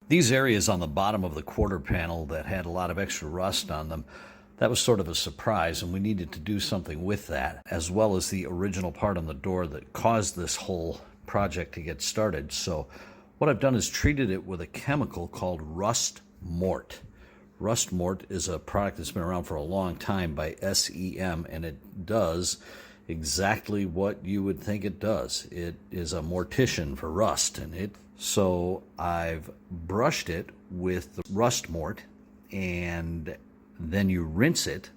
These areas on the bottom of the quarter panel that had a lot of extra rust on them, that was sort of a surprise, and we needed to do something with that, as well as the original part on the door that caused this whole project to get started. So what I've done is treated it with a chemical called Rust Mort. Rust Mort is a product that's been around for a long time by SEM, and it does exactly what you would think it does. It is a mortician for rust, so I've brushed it with the Rust Mort, and then you rinse it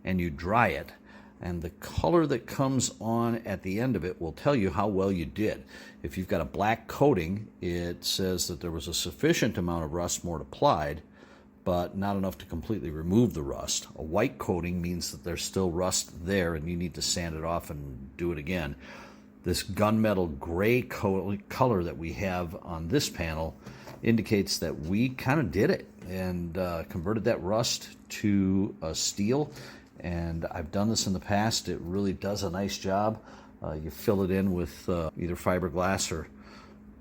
and you dry it, and the color that comes on at the end of it will tell you how well you did. If you've got a black coating, it says that there was a sufficient amount of Rust Mort applied, but not enough to completely remove the rust. A white coating means that there's still rust there and you need to sand it off and do it again. This gunmetal gray color that we have on this panel indicates that we kind of did it and converted that rust to a steel. And I've done this in the past. It really does a nice job. You fill it in with either fiberglass or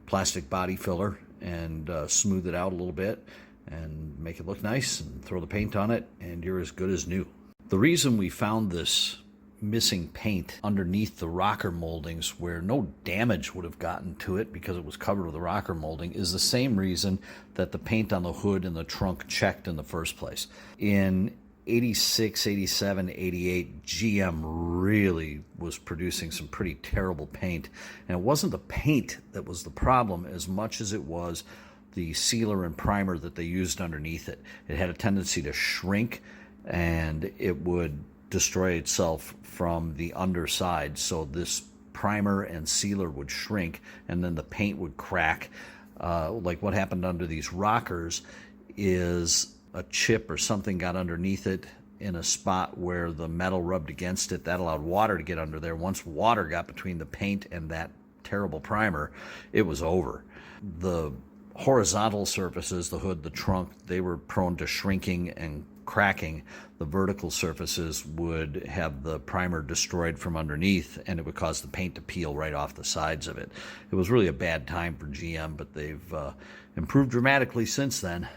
plastic body filler and smooth it out a little bit and make it look nice and throw the paint on it, and you're as good as new. The reason we found this missing paint underneath the rocker moldings where no damage would have gotten to it because it was covered with a rocker molding is the same reason that the paint on the hood and the trunk checked in the first place. In 86, 87, 88, GM really was producing some pretty terrible paint. And it wasn't the paint that was the problem as much as it was the sealer and primer that they used underneath it. It had a tendency to shrink, and it would destroy itself from the underside. So this primer and sealer would shrink, and then the paint would crack. Like what happened under these rockers is a chip or something got underneath it in a spot where the metal rubbed against it. That allowed water to get under there. Once water got between the paint and that terrible primer, it was over. The horizontal surfaces, the hood, the trunk, they were prone to shrinking and cracking. The vertical surfaces would have the primer destroyed from underneath, and it would cause the paint to peel right off the sides of it. It was really a bad time for GM, but they've improved dramatically since then.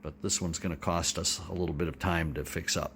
But this one's going to cost us a little bit of time to fix up.